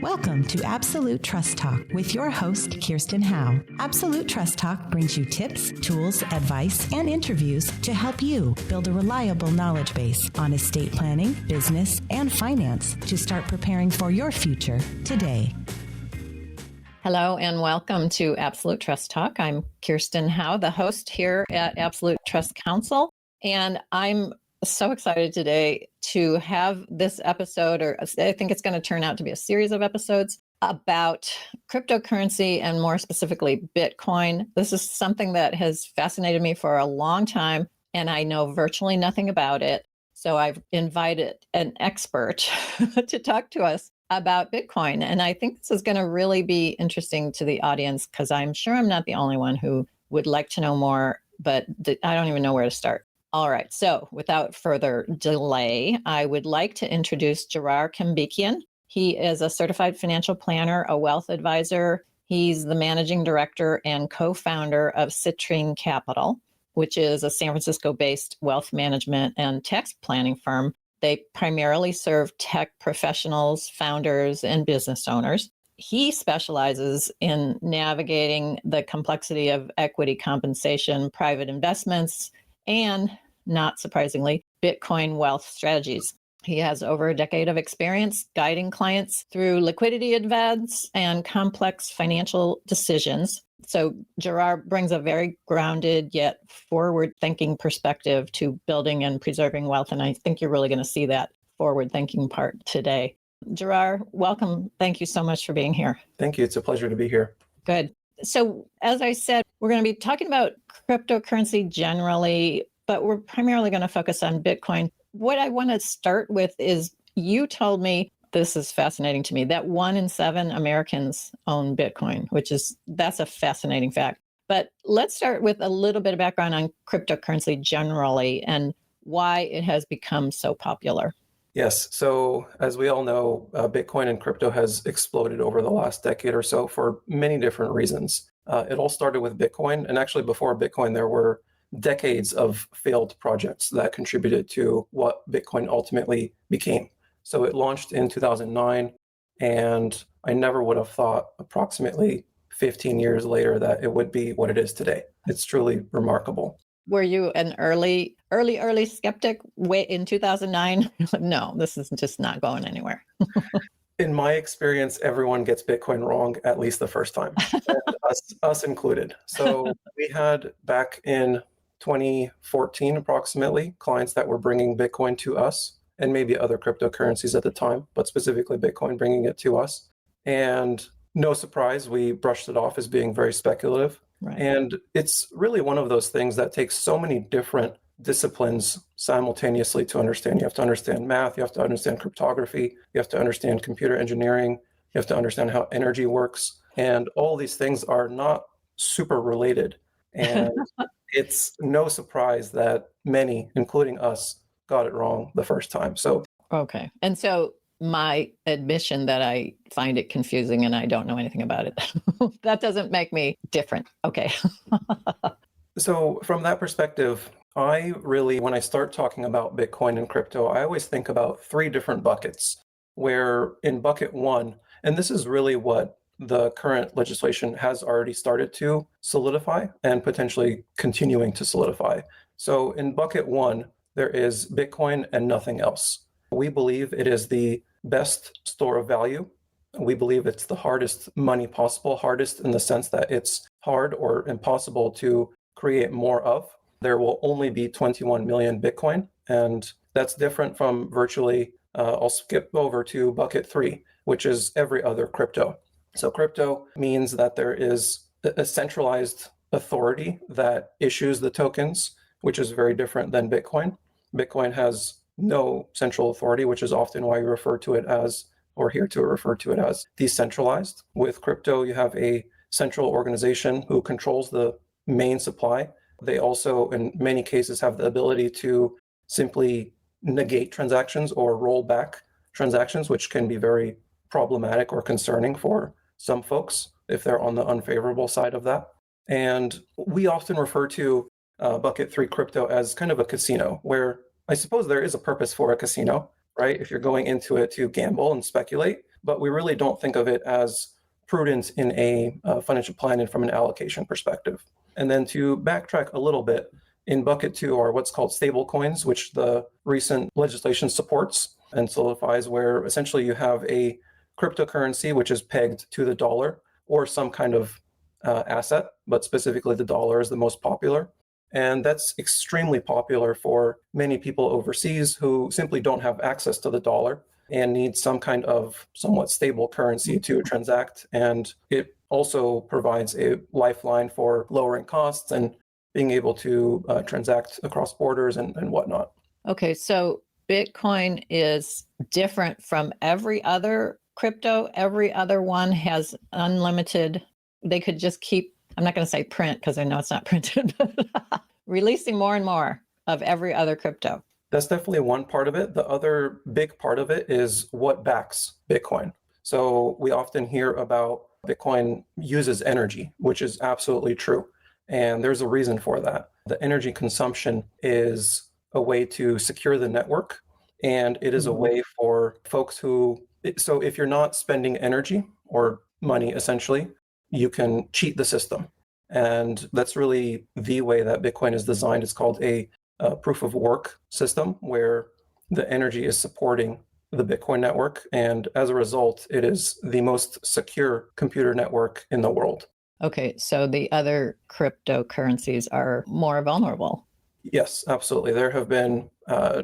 Welcome to Absolute Trust Talk with your host, Kirsten Howe. Absolute Trust Talk brings you tips, tools, advice, and interviews to help you build a reliable knowledge base on estate planning, business, and finance to start preparing for your future today. Hello and welcome to Absolute Trust Talk. I'm Kirsten Howe, the host here at Absolute Trust Council, and I'm so excited today to have this episode, or I think it's going to turn out to be a series of episodes about cryptocurrency and more specifically Bitcoin. This is something that has fascinated me for a long time, and I know virtually nothing about it. So I've invited an expert to talk to us about Bitcoin. And I think this is going to really be interesting to the audience because I'm sure I'm not the only one who would like to know more, but I don't even know where to start. All right. So without further delay, I would like to introduce Jirayr Kembikian. He is a certified financial planner, a wealth advisor. He's the managing director and co-founder of Citrine Capital, which is a San Francisco-based wealth management and tax planning firm. They primarily serve tech professionals, founders, and business owners. He specializes in navigating the complexity of equity compensation, private investments, and, not surprisingly, Bitcoin wealth strategies. He has over a decade of experience guiding clients through liquidity events and complex financial decisions. So Jirayr brings a very grounded yet forward-thinking perspective to building and preserving wealth. And I think you're really going to see that forward-thinking part today. Jirayr, welcome. Thank you so much for being here. Thank you. It's a pleasure to be here. Good. So as I said, we're going to be talking about cryptocurrency generally, but we're primarily going to focus on Bitcoin. What I want to start with is you told me, this is fascinating to me, that 1 in 7 Americans own Bitcoin, that's a fascinating fact. But let's start with a little bit of background on cryptocurrency generally and why it has become so popular. Yes. So as we all know, Bitcoin and crypto has exploded over the last decade or so for many different reasons. It all started with Bitcoin. And actually before Bitcoin, there were decades of failed projects that contributed to what Bitcoin ultimately became. So it launched in 2009, and I never would have thought approximately 15 years later that it would be what it is today. It's truly remarkable. Were you an early skeptic in 2009? No, this is just not going anywhere. In my experience, everyone gets Bitcoin wrong at least the first time, and us included. So we had back in 2014 approximately clients that were bringing Bitcoin to us, and maybe other cryptocurrencies at the time, but specifically Bitcoin bringing it to us. And no surprise, we brushed it off as being very speculative. Right. And it's really one of those things that takes so many different disciplines simultaneously to understand. You have to understand math, you have to understand cryptography, you have to understand computer engineering, you have to understand how energy works. And all these things are not super related. And it's no surprise that many, including us, got it wrong the first time. So okay. And so my admission that I find it confusing and I don't know anything about it, that doesn't make me different. Okay. So from that perspective, when I start talking about Bitcoin and crypto, I always think about 3 different buckets, where in bucket 1, and this is really what the current legislation has already started to solidify and potentially continuing to solidify. So in bucket 1, there is Bitcoin and nothing else. We believe it is the best store of value. We believe it's the hardest money possible, hardest in the sense that it's hard or impossible to create more of. There will only be 21 million Bitcoin, and that's different from virtually, I'll skip over to bucket 3, which is every other crypto. So crypto means that there is a centralized authority that issues the tokens, which is very different than Bitcoin. Bitcoin has no central authority, which is often why you refer to it as, or here to refer to it as, decentralized. With crypto, you have a central organization who controls the main supply. They also, in many cases, have the ability to simply negate transactions or roll back transactions, which can be very problematic or concerning for some folks if they're on the unfavorable side of that. And we often refer to bucket 3 crypto as kind of a casino, where I suppose there is a purpose for a casino, right? If you're going into it to gamble and speculate, but we really don't think of it as prudent in a financial plan and from an allocation perspective. And then to backtrack a little bit, in bucket two are what's called stablecoins, which the recent legislation supports and solidifies, where essentially you have a cryptocurrency which is pegged to the dollar or some kind of asset, but specifically the dollar is the most popular. And that's extremely popular for many people overseas who simply don't have access to the dollar and need some kind of somewhat stable currency to transact. And it also provides a lifeline for lowering costs and being able to transact across borders and whatnot. Okay, so Bitcoin is different from every other crypto. Every other one has unlimited, they could just keep, I'm not going to say print because I know it's not printed, but releasing more and more of every other crypto. That's definitely one part of it. The other big part of it is what backs Bitcoin. So we often hear about Bitcoin uses energy, which is absolutely true. And there's a reason for that. The energy consumption is a way to secure the network. And it is a way for folks who, so if you're not spending energy or money, essentially, you can cheat the system. And that's really the way that Bitcoin is designed. It's called a proof of work system, where the energy is supporting the Bitcoin network. And as a result, it is the most secure computer network in the world. Okay, so the other cryptocurrencies are more vulnerable. Yes, absolutely. There have been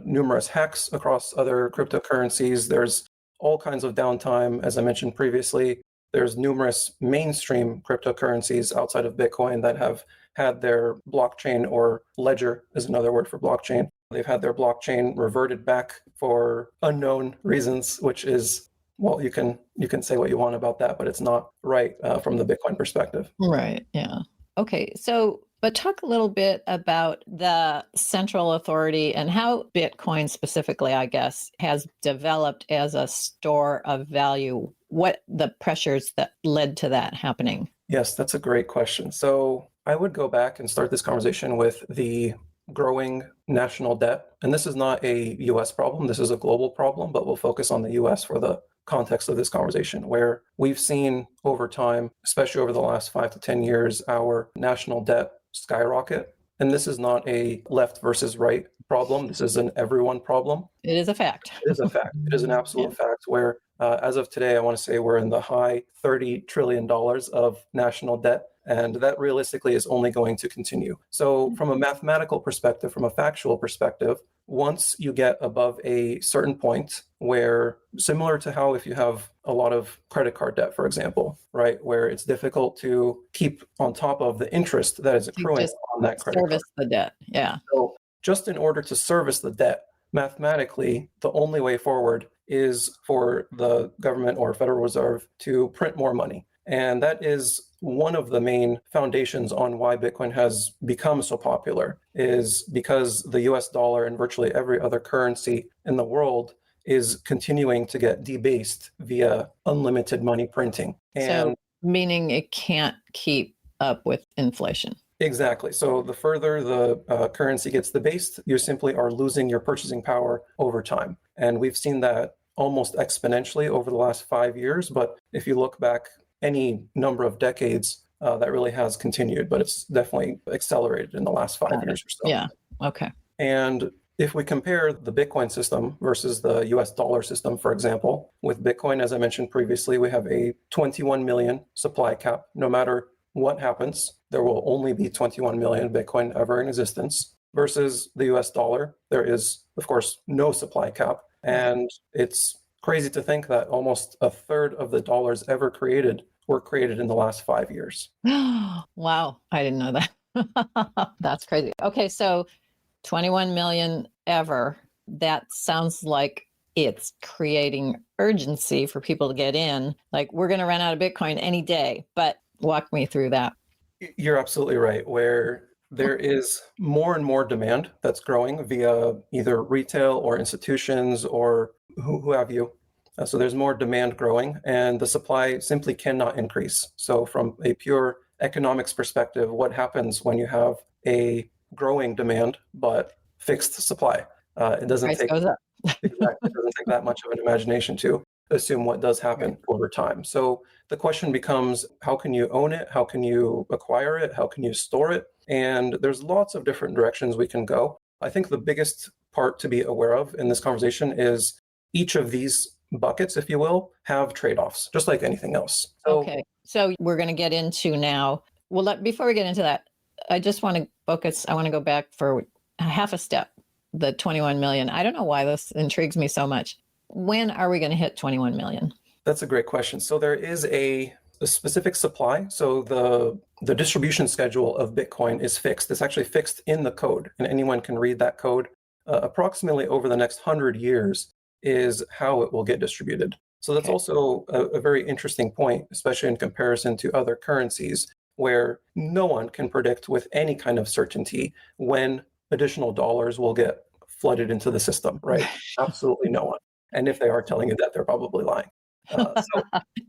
numerous hacks across other cryptocurrencies. There's all kinds of downtime, as I mentioned previously. There's numerous mainstream cryptocurrencies outside of Bitcoin that have had their blockchain, or ledger is another word for blockchain. They've had their blockchain reverted back for unknown reasons, which is, well, you can say what you want about that, but it's not right from the Bitcoin perspective. Right, yeah. Okay, so, but talk a little bit about the central authority and how Bitcoin specifically, I guess, has developed as a store of value. What the pressures that led to that happening? Yes, that's a great question. So I would go back and start this conversation with the growing national debt. And this is not a US problem, this is a global problem, but we'll focus on the US for the context of this conversation, where we've seen over time, especially over the last 5 to 10 years, our national debt skyrocket. And this is not a left versus right problem. This is an everyone problem. It is a fact. It is a fact. It is an absolute fact, where as of today, I want to say we're in the high $30 trillion of national debt. And that realistically is only going to continue. So from a mathematical perspective, from a factual perspective, once you get above a certain point where, similar to how if you have a lot of credit card debt, for example, right, where it's difficult to keep on top of the interest that is accruing on that credit card. Service the debt, yeah. So just in order to service the debt, mathematically, the only way forward is for the government or Federal Reserve to print more money. And that is one of the main foundations on why Bitcoin has become so popular, is because the US dollar and virtually every other currency in the world is continuing to get debased via unlimited money printing. So meaning it can't keep up with inflation. Exactly. So the further the currency gets debased, you simply are losing your purchasing power over time. And we've seen that almost exponentially over the last 5 years. But if you look back any number of decades, that really has continued, but it's definitely accelerated in the last 5 years or so. Yeah. Okay. And if we compare the Bitcoin system versus the US dollar system, for example, with Bitcoin, as I mentioned previously, we have a 21 million supply cap. No matter what happens, there will only be 21 million Bitcoin ever in existence. Versus the US dollar, there is, of course, no supply cap. And it's crazy to think that almost a third of the dollars ever created were created in the last 5 years. Wow. I didn't know that. That's crazy. Okay. So 21 million ever. That sounds like it's creating urgency for people to get in. Like, we're going to run out of Bitcoin any day, but walk me through that. You're absolutely right, where there is more and more demand that's growing via either retail or institutions or who have you. So there's more demand growing, and the supply simply cannot increase. So from a pure economics perspective, what happens when you have a growing demand but fixed supply? It doesn't Price take goes up. exactly, it doesn't take that much of an imagination to. assume what does happen over time. So the question becomes, how can you own it? How can you acquire it? How can you store it? And there's lots of different directions we can go. I think the biggest part to be aware of in this conversation is each of these buckets, if you will, have trade-offs, just like anything else. Okay. So we're going to get into now. Well, before we get into that, I just want to focus. I want to go back for half a step, the 21 million. I don't know why this intrigues me so much. When are we going to hit 21 million? That's a great question. So there is a specific supply. So the distribution schedule of Bitcoin is fixed. It's actually fixed in the code, and anyone can read that code. Approximately over the next 100 years is how it will get distributed. So that's also a very interesting point, especially in comparison to other currencies, where no one can predict with any kind of certainty when additional dollars will get flooded into the system, right? Absolutely no one. And if they are telling you that, they're probably lying. So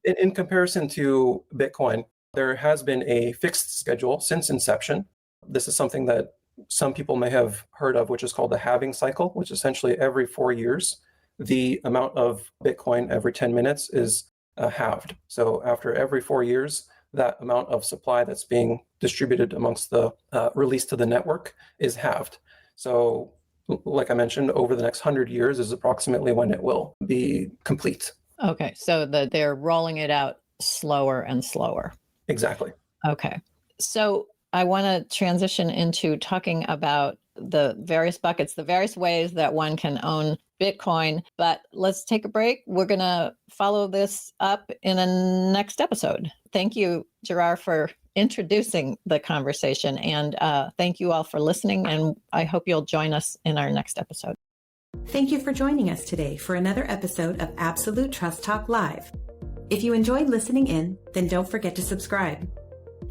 in comparison to Bitcoin, there has been a fixed schedule since inception. This is something that some people may have heard of, which is called the halving cycle, which essentially every 4 years, the amount of Bitcoin every 10 minutes is halved. So after every 4 years, that amount of supply that's being distributed amongst the released to the network is halved. So like I mentioned, over the next 100 years is approximately when it will be complete. Okay. So they're rolling it out slower and slower. Exactly. Okay. So I want to transition into talking about the various buckets, the various ways that one can own Bitcoin. But let's take a break. We're going to follow this up in a next episode. Thank you, Jirayr, for introducing the conversation. And thank you all for listening. And I hope you'll join us in our next episode. Thank you for joining us today for another episode of Absolute Trust Talk Live. If you enjoyed listening in, then don't forget to subscribe.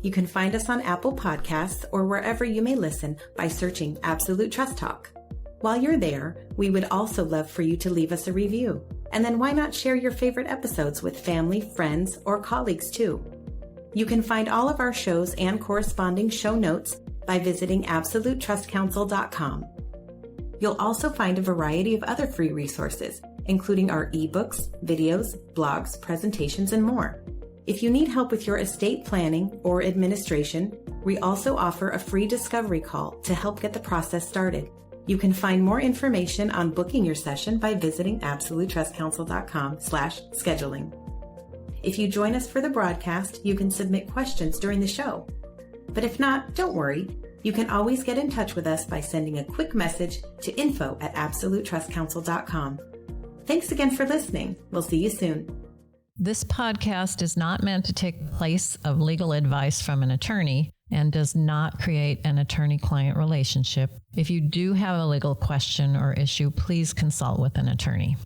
You can find us on Apple Podcasts or wherever you may listen by searching Absolute Trust Talk. While you're there, we would also love for you to leave us a review. And then why not share your favorite episodes with family, friends, or colleagues too? You can find all of our shows and corresponding show notes by visiting absolutetrustcouncil.com. You'll also find a variety of other free resources, including our ebooks, videos, blogs, presentations, and more. If you need help with your estate planning or administration, we also offer a free discovery call to help get the process started. You can find more information on booking your session by visiting absolutetrustcouncil.com/scheduling. If you join us for the broadcast, you can submit questions during the show. But if not, don't worry. You can always get in touch with us by sending a quick message to info@absolutetrustcouncil.com. Thanks again for listening. We'll see you soon. This podcast is not meant to take the place of legal advice from an attorney and does not create an attorney-client relationship. If you do have a legal question or issue, please consult with an attorney.